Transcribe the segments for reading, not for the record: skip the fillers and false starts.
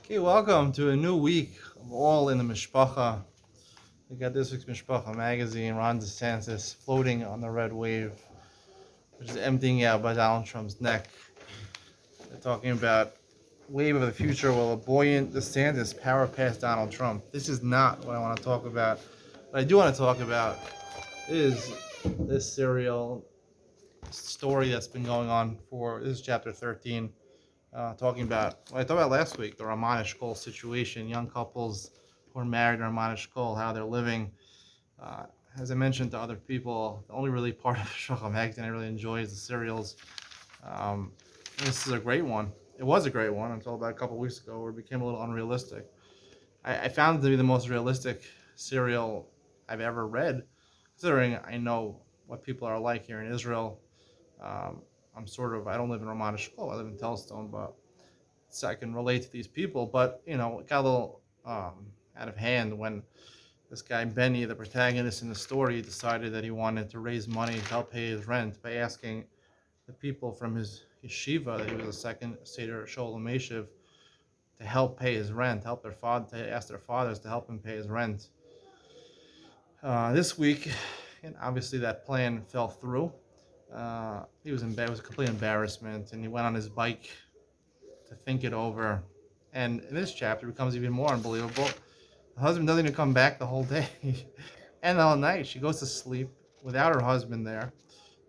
Okay, welcome to a new week of All in the Mishpacha. We got this week's Mishpacha magazine, Ron DeSantis floating on the red wave, which is emptying out by Donald Trump's neck. They're talking about wave of the future will a buoyant DeSantis power past Donald Trump. This is not what I want to talk about. What I do want to talk about is this serial story that's been going on for this is chapter 13. Talking about what I talked about last week, the Raman Eshkol situation, young couples who are married in Raman Eshkol, how they're living. Uh, as I mentioned to other people, the only really part of Shulchan Magazine I really enjoy is the serials. Um, this is a great one. It was a great one until about a couple weeks ago where it became a little unrealistic. I found it to be the most realistic serial I've ever read, considering I know what people are like here in Israel. Um, I don't live in Ramat Eshkol, I live in Telstone, but so I can relate to these people. But it got a little out of hand when this guy Benny, the protagonist in the story, decided that he wanted to raise money to help pay his rent by asking the people from his yeshiva, that he was a second Seder Sholem Meshiv, to help pay his rent, help their father, to ask their fathers to help him pay his rent. This week, and obviously that plan fell through. It was a complete embarrassment, and he went on his bike to think it over. And in this chapter, it becomes even more unbelievable. The husband doesn't even come back the whole day. And the whole night, she goes to sleep without her husband there.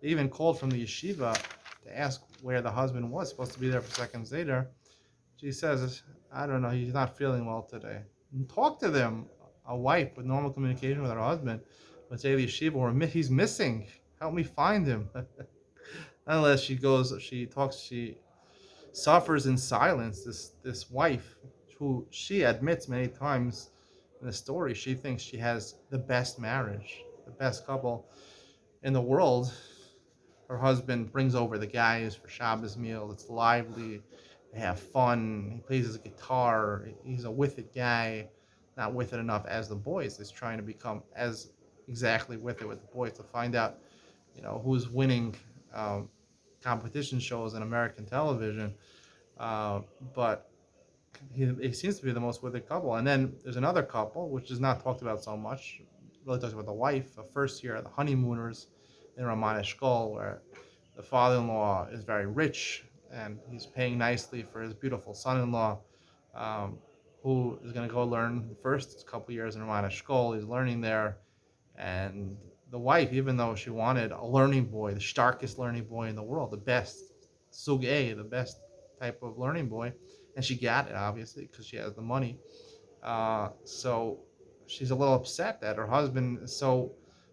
They even called from the yeshiva to ask where the husband was, supposed to be there for seconds later. She says, I don't know, he's not feeling well today. And talk to them. A wife with normal communication with her husband would say to the yeshiva, he's missing. Help me find him. Unless she suffers in silence. This wife, who she admits many times in the story, she thinks she has the best marriage, the best couple in the world. Her husband brings over the guys for Shabbos meal. It's lively. They have fun. He plays his guitar. He's a with it guy, not with it enough as the boys. He's trying to become as exactly with it with the boys to find out, who's winning um, competition shows in American television. Uh, but he seems to be the most withered couple. And then there's another couple, which is not talked about so much. Really talks about the wife, the first year, the honeymooners in Ramat Eshkol, where the father-in-law is very rich and he's paying nicely for his beautiful son-in-law, um, who is going to go learn the first couple years in Ramat Eshkol. He's learning there, and the wife, even though she wanted a learning boy, the starkest learning boy in the world, the best Sug A, the best type of learning boy, and she got it obviously because she has the money. So she's a little upset that her husband is so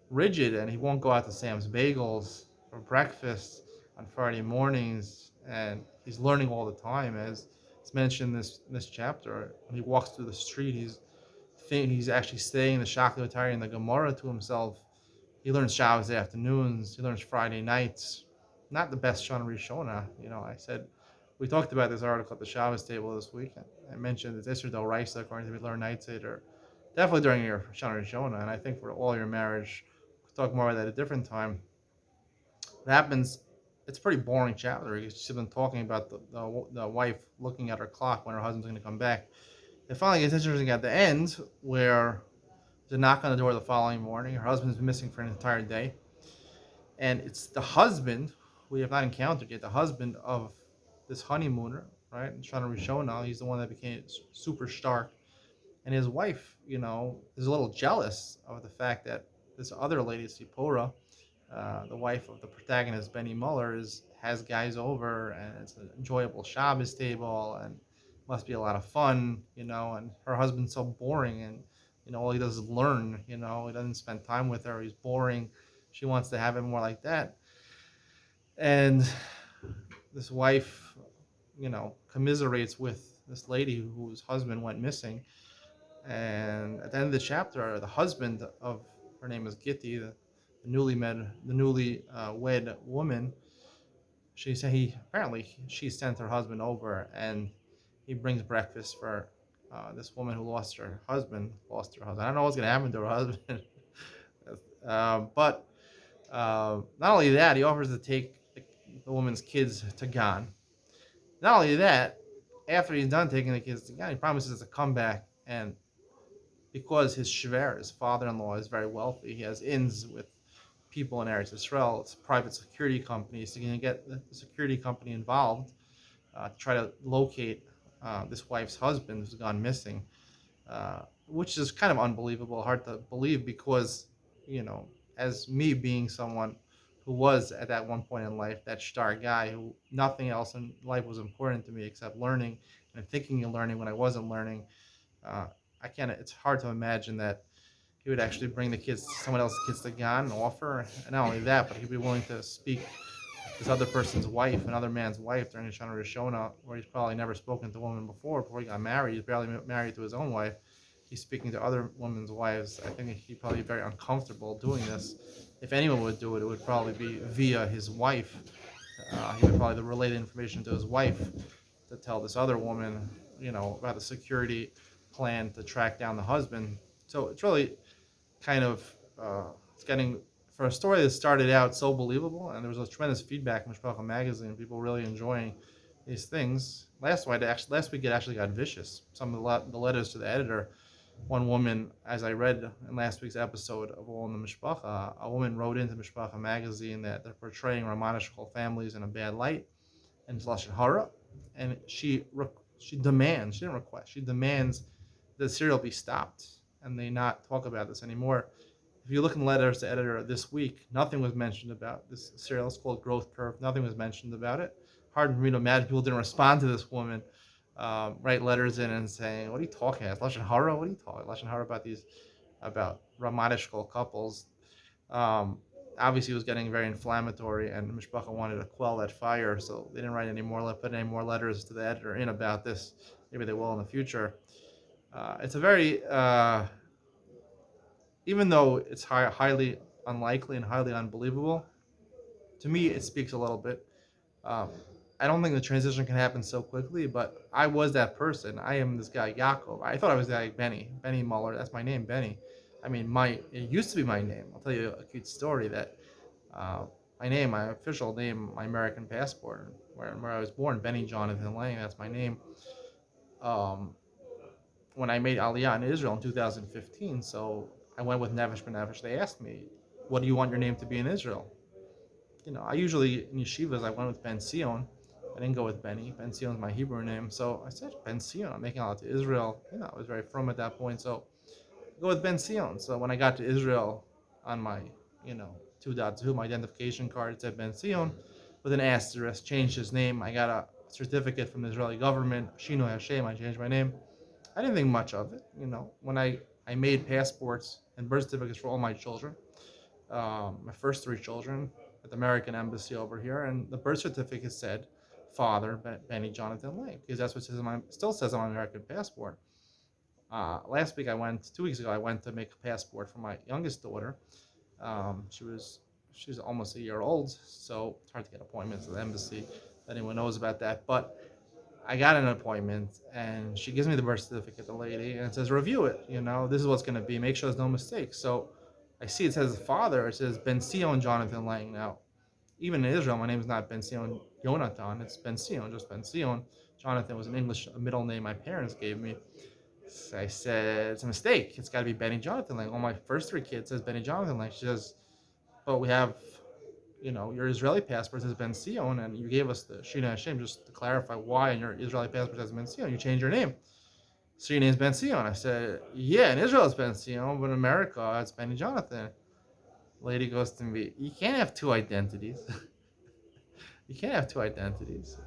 rigid and he won't go out to Sam's Bagels for breakfast on Friday mornings, and he's learning all the time, as it's mentioned in this chapter. When he walks through the street, he's actually saying the Shakli and the Gemara to himself. He learns Shabbos afternoons. He learns Friday nights. Not the best Shana Rishona. I said we talked about this article at the Shabbos table this week. I mentioned that Isser Del Raisa, according to we learn night Seder, definitely during your Shana Rishona, and I think for all your marriage, we'll talk more about that at a different time. What happens? It's a pretty boring chapter. She's been talking about the wife looking at her clock when her husband's going to come back. It finally gets interesting at the end, where there's a knock on the door the following morning. Her husband's been missing for an entire day. And it's the husband, we have not encountered yet, the husband of this honeymooner, right? Shana Rishona, he's the one that became super stark. And his wife, is a little jealous of the fact that this other lady, Sipora, the wife of the protagonist, Benny Muller, has guys over, and it's an enjoyable Shabbos table, and must be a lot of fun, and her husband's so boring, and, all he does is learn, he doesn't spend time with her, he's boring. She wants to have it more like that. And this wife, commiserates with this lady whose husband went missing. And at the end of the chapter, the husband of her name is Gitti, the newly wed woman. She said she sent her husband over, and he brings breakfast for this woman who lost her husband. I don't know what's gonna happen to her husband, but not only that, he offers to take the woman's kids to Gan. Not only that, after he's done taking the kids to Ghana, he promises to come back, and because his shver, his father-in-law, is very wealthy, he has ins with people in Eretz Israel. It's private security companies. So you can get the security company involved to try to locate this wife's husband who's gone missing, which is kind of unbelievable, hard to believe because, you know, as me being someone who was at that one point in life that star guy who nothing else in life was important to me except learning and thinking and learning when I wasn't learning. Uh, I can't. It's hard to imagine that he would actually bring the kids, someone else's kids to God and offer. And not only that, but he'd be willing to speak this other person's wife, another man's wife, during his Shana Rishona, where he's probably never spoken to a woman before he got married. He's barely married to his own wife. He's speaking to other women's wives. I think he'd probably be very uncomfortable doing this. If anyone would do it, it would probably be via his wife. He would probably relay the information to his wife to tell this other woman, you know, about the security plan to track down the husband. So it's really kind of it's getting for a story that started out so believable, and there was a tremendous feedback in Mishpacha magazine, people really enjoying these things. Last week it actually got vicious. Some of the letters to the editor. One woman, as I read in last week's episode of All in the Mishpacha, a woman wrote into Mishpacha magazine that they're portraying Ramanish families in a bad light, and it's lashon hara, and she demands, she didn't request, she demands the serial be stopped and they not talk about this anymore. If you look in letters to editor this week, nothing was mentioned about this serial. It's called Growth Curve. Nothing was mentioned about it. Hard for me to imagine people didn't respond to this woman, write letters in and saying, "What are you talking about? Lashon hara? What are you talking? Lashon hara about Ramadishkal couples?" Um, Obviously, it was getting very inflammatory, and Mishpacha wanted to quell that fire, so they didn't write any more, put any more letters to the editor in about this. Maybe they will in the future. It's a very even though it's highly unlikely and highly unbelievable, to me it speaks a little bit. Um, I don't think the transition can happen so quickly, but I was that person. I am this guy Yaakov. I thought I was like Benny Muller. That's my name, Benny. I mean, it used to be my name. I'll tell you a cute story that uh, my official name, my American passport, where I was born, Benny Jonathan Lang. That's my name. Um, when I made Aliyah in Israel in 2015. So I went with Nefesh B'Nefesh. They asked me, "What do you want your name to be in Israel?" You know, I usually in yeshivas I went with Ben Sion. I didn't go with Benny. Ben Sion is my Hebrew name, so I said Ben Sion. I'm making out to Israel. You know, I was very from at that point, so I go with Ben Sion. So when I got to Israel, on my 2.2 my identification card, it said Ben Sion with an asterisk. Changed his name. I got a certificate from the Israeli government. Shino Hashem. I changed my name. I didn't think much of it, When I made passports and birth certificates for all my children, my first three children, at the American Embassy over here, and the birth certificate said father Benny Jonathan Lake, because that's what still says on my American passport. 2 weeks ago, I went to make a passport for my youngest daughter. She's almost a year old, so it's hard to get appointments at the embassy. If anyone knows about that, but I got an appointment, and she gives me the birth certificate, the lady, and it says, review it. This is what's going to be. Make sure there's no mistakes. So I see it says father. It says Ben Sion Jonathan Lang. Now, even in Israel, my name is not Ben Sion Jonathan. It's Ben Sion, just Ben Sion. Jonathan was an English middle name my parents gave me. So I said, it's a mistake. It's got to be Benny Jonathan Lang. All my first three kids says Benny Jonathan Lang. She says, but we have your Israeli passport says Ben Sion, and you gave us the Shina Hashem just to clarify why in your Israeli passport says Ben Sion. You changed your name. So your name's Ben Sion. I said, yeah, in Israel it's Ben Sion, but in America it's Benny Jonathan. Lady goes to me, you can't have two identities. You can't have two identities.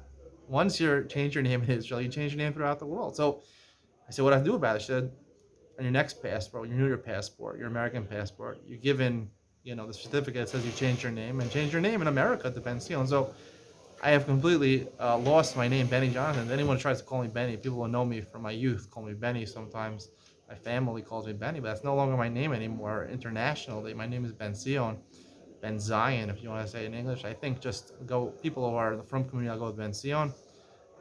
Once you change your name in Israel, you change your name throughout the world. So I said, what do I do about it? She said, on your next passport, when you renew your passport, your American passport, you give in, the certificate that says you changed your name, and change your name in America to Ben Sion. So I have completely lost my name, Benny Jonathan. Anyone who tries to call me Benny, people who know me from my youth call me Benny sometimes. My family calls me Benny, but that's no longer my name anymore. Internationally, my name is Ben Sion, Ben Zion, if you want to say it in English. I think just people who are from community, I'll go with Ben Sion.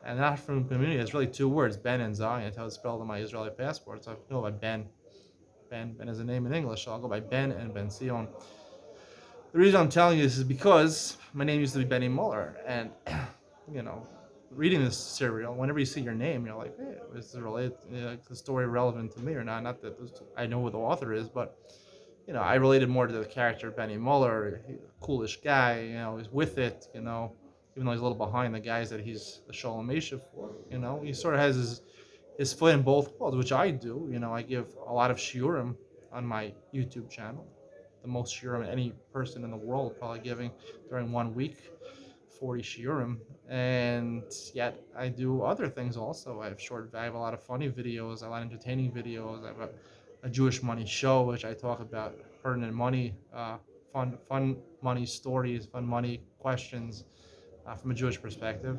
And not from community, it's really two words, Ben and Zion. That's how it's spelled on my Israeli passport. So I go by Ben. Ben is a name in English, so I'll go by Ben and Ben Sion. The reason I'm telling you this is because my name used to be Benny Muller, and reading this serial, whenever you see your name, you're like, hey, is it related? The story relevant to me or not? Not that I know who the author is, but I related more to the character Benny Muller, coolish guy. He's with it. Even though he's a little behind the guys that he's the Sholem Mesha for. He sort of has his foot in both worlds, which I do. I give a lot of shiurim on my YouTube channel, the most shiurim any person in the world probably giving during 1 week, 40 shiurim, and yet I do other things also. I have a lot of funny videos, a lot of entertaining videos. I have a Jewish money show, which I talk about pertinent money, fun money stories, fun money questions from a Jewish perspective.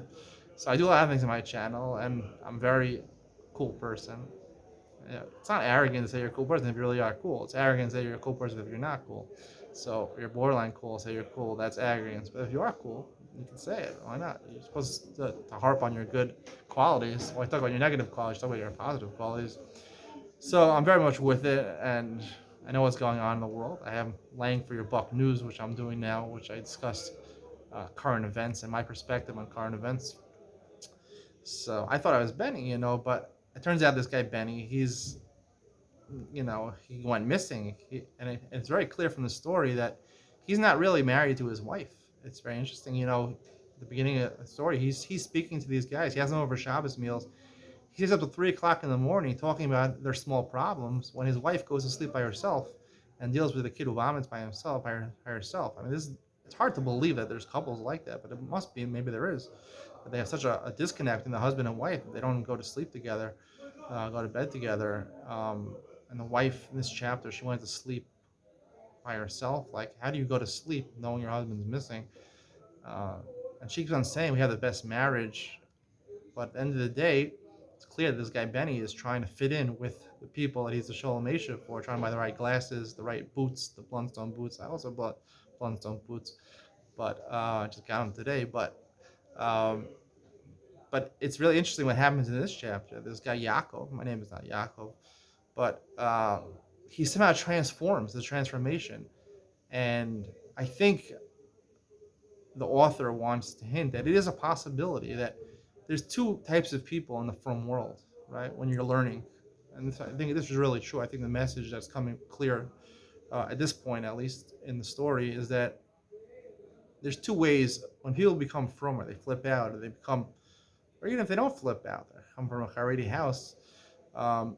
So I do a lot of things on my channel, and I'm a very cool person. Yeah, it's not arrogant to say you're a cool person if you really are cool. It's arrogant to say you're a cool person if you're not cool. So if you're borderline cool, say you're cool. That's arrogance. But if you are cool, you can say it. Why not? You're supposed to harp on your good qualities. When I talk about your negative qualities, talk about your positive qualities. So I'm very much with it, and I know what's going on in the world. I am laying for your buck news, which I'm doing now, which I discuss current events and my perspective on current events. So I thought I was Benny, but it turns out this guy Benny, he went missing, it's very clear from the story that he's not really married to his wife. It's very interesting. At the beginning of the story, he's speaking to these guys. He has them over Shabbos meals. He stays up till 3 o'clock in the morning talking about their small problems when his wife goes to sleep by herself and deals with the kid who vomits by herself. I mean, it's hard to believe that there's couples like that, but it must be. Maybe there is. But they have such a disconnect in the husband and wife. They don't go to sleep together, go to bed together. And the wife in this chapter, she went to sleep by herself. Like, how do you go to sleep knowing your husband's missing? Uh, and she keeps on saying we have the best marriage, but at the end of the day, it's clear that this guy Benny is trying to fit in with the people that he's the Sholem Mesha for, trying to buy the right glasses, the right boots, the Blundstone boots. I also bought Blundstone boots, but I just got them today. Um, but it's really interesting what happens in this chapter. This guy Yaakov, my name is not Yaakov, but he somehow transforms, the transformation. And I think the author wants to hint that it is a possibility that there's two types of people in the frum world, right? When you're learning, and I think this is really true. I think the message that's coming clear at this point, at least in the story, is that there's two ways when people become frum, or they flip out, or they become, or even if they don't flip out, they come from a Haredi house. Um,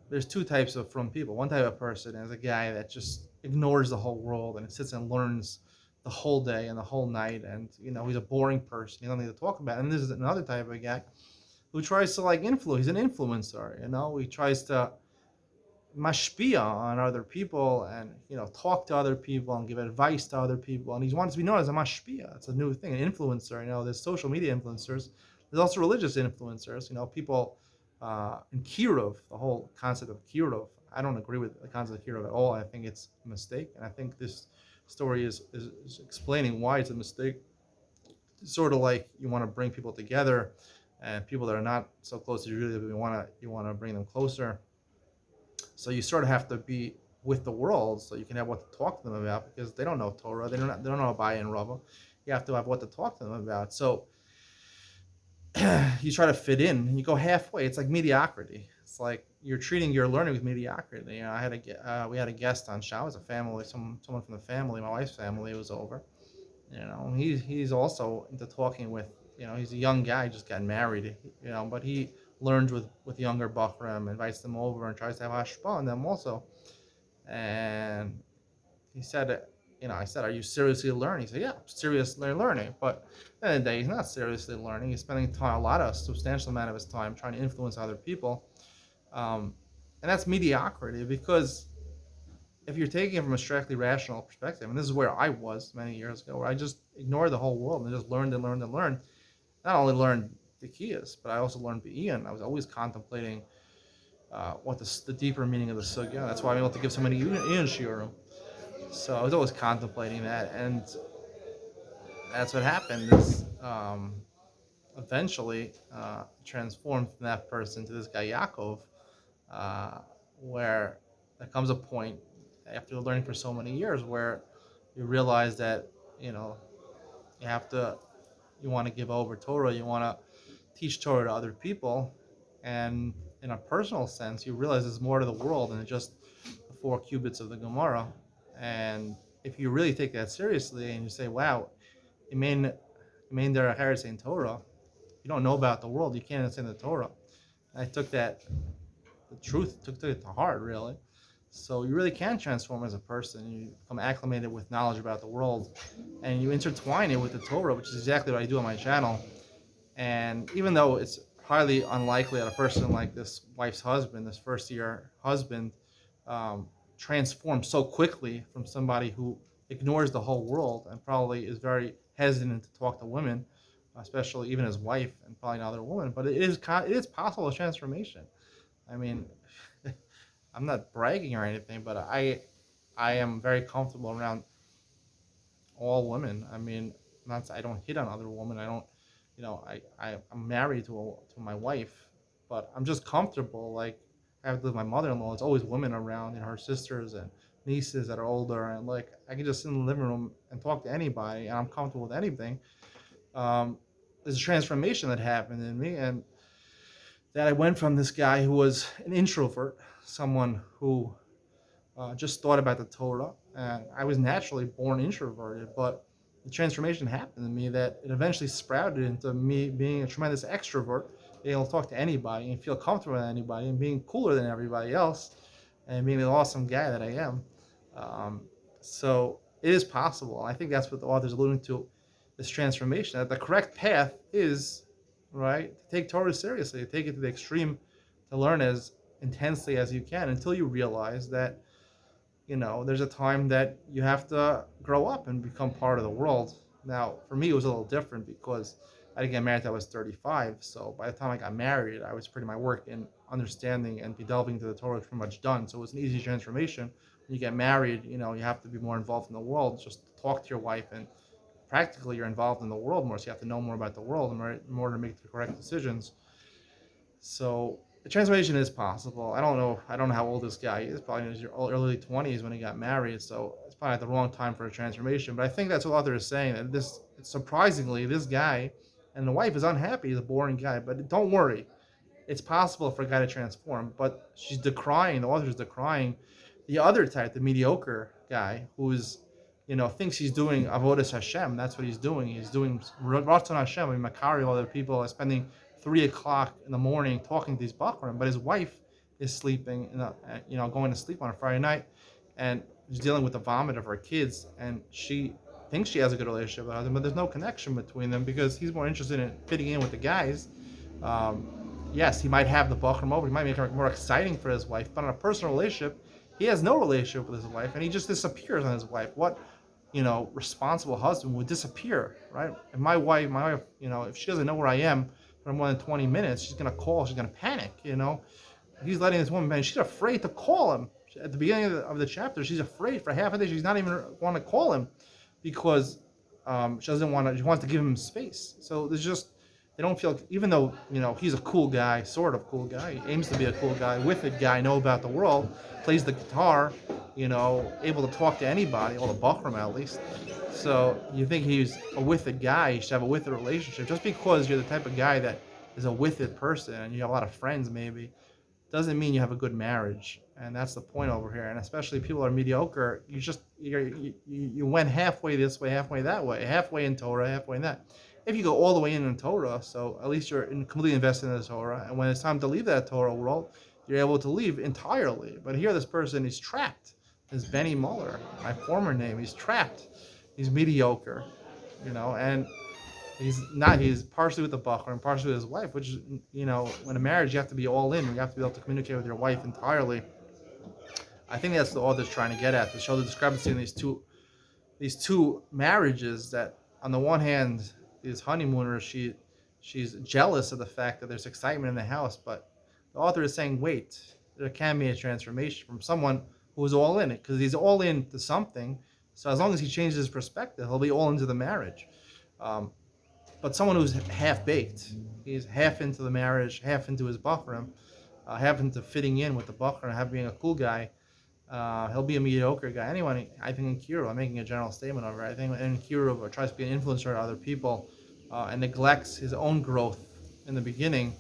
there's two types of frum people. One type of person is a guy that just ignores the whole world and sits and learns the whole day and the whole night, and he's a boring person. He doesn't need to talk about it. And this is another type of guy who tries to influence. He's an influencer. He tries to mashpia on other people, and talk to other people and give advice to other people, and he wants to be known as a mashpia. It's a new thing, an influencer. There's social media influencers. There's also religious influencers. People in Kirov, the whole concept of Kirov. I don't agree with the concept of Kirov at all. I think it's a mistake, and I think this story is explaining why it's a mistake. It's sort of like you want to bring people together, and people that are not so close to Judaism, you want to bring them closer. So you sort of have to be with the world so you can have what to talk to them about, because they don't know Torah, they don't know Abaya and Rava. You have to have what to talk to them about. So you try to fit in, and you go halfway. It's like mediocrity. It's like you're treating your learning with mediocrity. We had a guest on Shabbos, a family, someone from the family, my wife's family was over. He's also into talking with, he's a young guy, just got married, but he learns with younger Bachram, invites them over and tries to have hashpah on them also. And he said, I said, are you seriously learning? He said, yeah, I'm seriously learning. But at the end of the day, he's not seriously learning. He's spending a substantial amount of his time trying to influence other people. And that's mediocrity, because if you're taking it from a strictly rational perspective, and this is where I was many years ago, where I just ignored the whole world and just learned and learned and learned. Not only learned the Kiyas, but I also learned Be'iyun. I was always contemplating what the deeper meaning of the sugya. That's why I'm able to give so many Ian shiurim. So I was always contemplating that, and that's what happened. Is eventually transformed from that person to this guy Yaakov, where there comes a point after learning for so many years where you realize that you want to give over Torah, you want to teach Torah to other people, and in a personal sense, you realize there's more to the world than just the 4 cubits of the Gemara. And if you really take that seriously and you say, wow, Imein Derech Eretz in Torah, you don't know about the world, you can't understand the Torah. And I took the truth, took it to heart, really. So you really can transform as a person. You become acclimated with knowledge about the world, and you intertwine it with the Torah, which is exactly what I do on my channel. And even though it's highly unlikely that a person like this wife's husband, this first-year husband, transforms so quickly from somebody who ignores the whole world and probably is very hesitant to talk to women, especially even his wife and probably not other women, but it is possible a transformation. I mean, I'm not bragging or anything, but I am very comfortable around all women. I mean, I don't hit on other women. I don't, I'm married to my wife, but I'm just comfortable. Like, I have to live with my mother-in-law. It's always women around, her sisters and nieces that are older, and like I can just sit in the living room and talk to anybody, and I'm comfortable with anything. There's a transformation that happened in me, and that I went from this guy who was an introvert, someone who just thought about the Torah, and I was naturally born introverted, but the transformation happened in me that it eventually sprouted into me being a tremendous extrovert, being able to talk to anybody and feel comfortable with anybody and being cooler than everybody else and being the awesome guy that I am. So it is possible. I think that's what the author's alluding to, this transformation, that the correct path is, right, to take Torah seriously, to take it to the extreme, to learn as intensely as you can until you realize that, there's a time that you have to grow up and become part of the world. Now, for me, it was a little different because I didn't get married until I was 35. So by the time I got married, I was pretty my work in understanding and delving into the Torah was pretty much done. So it was an easy transformation. When you get married, you have to be more involved in the world. Just talk to your wife, and practically you're involved in the world more. So you have to know more about the world in order to make the correct decisions. So the transformation is possible. I don't know how old this guy is. Probably in his early 20s when he got married. So it's probably at the wrong time for a transformation. But I think that's what the author is saying. That surprisingly, this guy and the wife is unhappy. He's a boring guy. But don't worry. It's possible for a guy to transform. But she's decrying, the author is decrying the other type, the mediocre guy who's, thinks he's doing avodas Hashem. That's what he's doing. He's doing ratzon Hashem. I mean, Makari, other people are spending 3 o'clock in the morning talking to these Bachrim, but his wife is sleeping, going to sleep on a Friday night, and she's dealing with the vomit of her kids, and she thinks she has a good relationship with him, but there's no connection between them because he's more interested in fitting in with the guys. Yes, he might have the Bachrim over, he might make it more exciting for his wife, but in a personal relationship, he has no relationship with his wife, and he just disappears on his wife. What, responsible husband would disappear, right? And my wife, if she doesn't know where I am for more than 20 minutes, she's going to call, she's going to panic, He's letting this woman panic. She's afraid to call him. At the beginning of the chapter, she's afraid for half a day. She's not even want to call him because she doesn't want to, she wants to give him space. So there's just, they don't feel, even though, he's a cool guy, sort of cool guy, he aims to be a cool guy, with it guy, know about the world, plays the guitar, able to talk to anybody, all the Bachram at least. So you think he's a with it guy, you should have a with it relationship. Just because you're the type of guy that is a with it person and you have a lot of friends maybe, doesn't mean you have a good marriage. And that's the point over here. And especially if people are mediocre, you went halfway this way, halfway that way, halfway in Torah, halfway in that. If you go all the way in Torah, so at least you're completely invested in the Torah, and when it's time to leave that Torah world, you're able to leave entirely. But here this person is trapped. This Benny Muller, my former name, he's trapped. He's mediocre, and he's partially with the Bachar and partially with his wife, which, in a marriage you have to be all in. You have to be able to communicate with your wife entirely. I think that's the author's trying to get at, to show the discrepancy in these two marriages, that on the one hand, these honeymooners, she's jealous of the fact that there's excitement in the house, but the author is saying, wait, there can be a transformation from someone who is all in it, because he's all into something. So as long as he changes his perspective, he'll be all into the marriage. But someone who's half-baked, he's half into the marriage, half into his Bachram, half into fitting in with the Bachram, half being a cool guy, he'll be a mediocre guy. Anyone, I think in Kiruv, I'm making a general statement over it, I think in Kiruv tries to be an influencer to other people and neglects his own growth in the beginning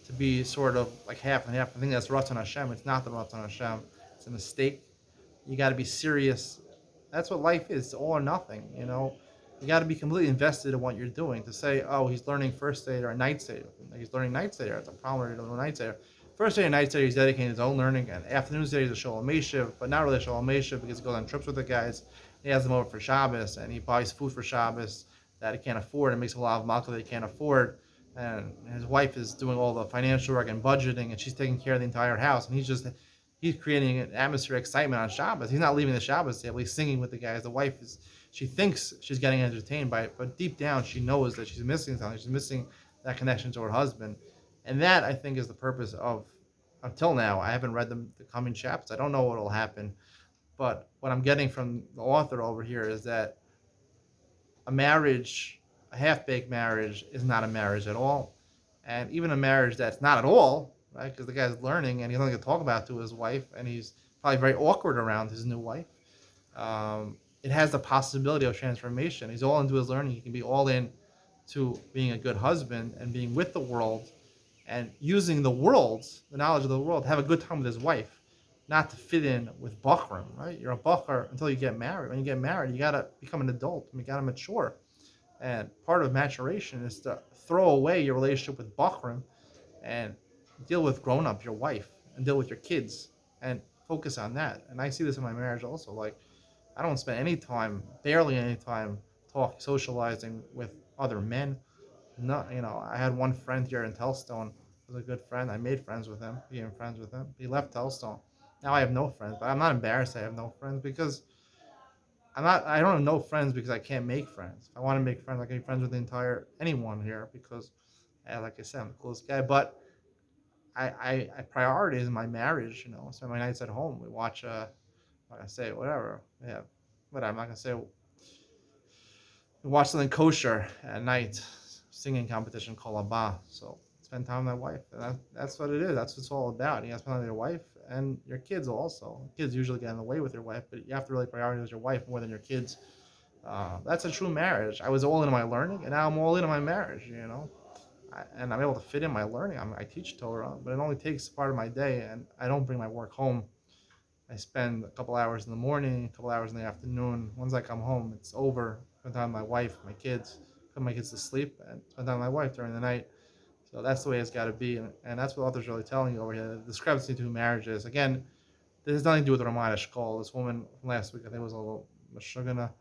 to be sort of like half and half. I think that's Ratzon Hashem. It's not the Ratzon Hashem. It's a mistake. You got to be serious. That's what life is. It's all or nothing. You got to be completely invested in what you're doing. To say, oh, he's learning first aid or night aid. He's learning night aid. It's a problem. He doesn't know night aid. First day and night aid, he's dedicating his own learning. And afternoon aid is a Shalom Meshiv, but not really a Shalom Meshiv because he goes on trips with the guys. He has them over for Shabbos and he buys food for Shabbos that he can't afford and makes a lot of malka that he can't afford. And his wife is doing all the financial work and budgeting, and she's taking care of the entire house. And he's creating an atmosphere of excitement on Shabbos. He's not leaving the Shabbos table. He's singing with the guys. The wife she thinks she's getting entertained by it, but deep down she knows that she's missing something. She's missing that connection to her husband. And that, I think, is the purpose of, until now, I haven't read the coming chapters. I don't know what will happen. But what I'm getting from the author over here is that a marriage, a half-baked marriage, is not a marriage at all. And even a marriage that's not at all, right? Because the guy's learning and he's only going to talk about it to his wife, and he's probably very awkward around his new wife. It has the possibility of transformation. He's all into his learning. He can be all in to being a good husband and being with the world and using the knowledge of the world, have a good time with his wife, not to fit in with Bachrim, right? You're a Bachar until you get married. When you get married, you got to become an adult. You got to mature. And part of maturation is to throw away your relationship with Bachrim and deal with grown-up, your wife, and deal with your kids and focus on that. And I see this in my marriage also. Like, I don't spend any time, barely any time, socializing with other men. No, I had one friend here in Telstone, was a good friend. I made friends with him, became friends with him. He left Telstone. Now I have no friends, but I'm not embarrassed I have no friends because I don't have no friends because I can't make friends. If I want to make friends, I can be friends with anyone here because, like I said, I'm the coolest guy. But I prioritize my marriage, spend my nights at home. We watch, I'm not going to say whatever. Yeah, whatever. I'm not going to say, we watch something kosher at night, singing competition called Abba. So spend time with my wife. And that's what it is. That's what it's all about. You have to spend time with your wife and your kids also. Kids usually get in the way with your wife, but you have to really prioritize your wife more than your kids. That's a true marriage. I was all in my learning, and now I'm all in my marriage, and I'm able to fit in my learning. I teach Torah, but it only takes part of my day, and I don't bring my work home. I spend a couple hours in the morning, a couple hours in the afternoon. Once I come home, it's over. Spend time with my wife, my kids, put my kids to sleep, and spend time with my wife during the night. So that's the way it's got to be, and that's what the author's really telling you over here. The discrepancy between marriages. Again, this has nothing to do with Ramat Eshkol. This woman from last week, I think, was a little mashugana.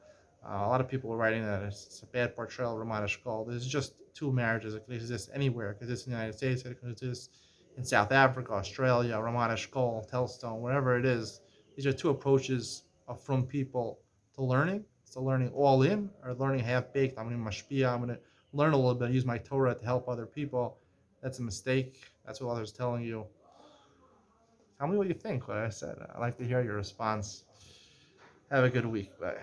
A lot of people were writing that it's a bad portrayal of Ramat Eshkol. There's just two marriages. It could exist anywhere. It could exist in the United States. It could exist in South Africa, Australia, Ramat Eshkol, Telstone, wherever it is. These are two approaches from people to learning. So learning all in or learning half baked. I'm going to mashpia. I'm going to learn a little bit, use my Torah to help other people. That's a mistake. That's what others telling you. Tell me what you think, what I said. I'd like to hear your response. Have a good week. Bye.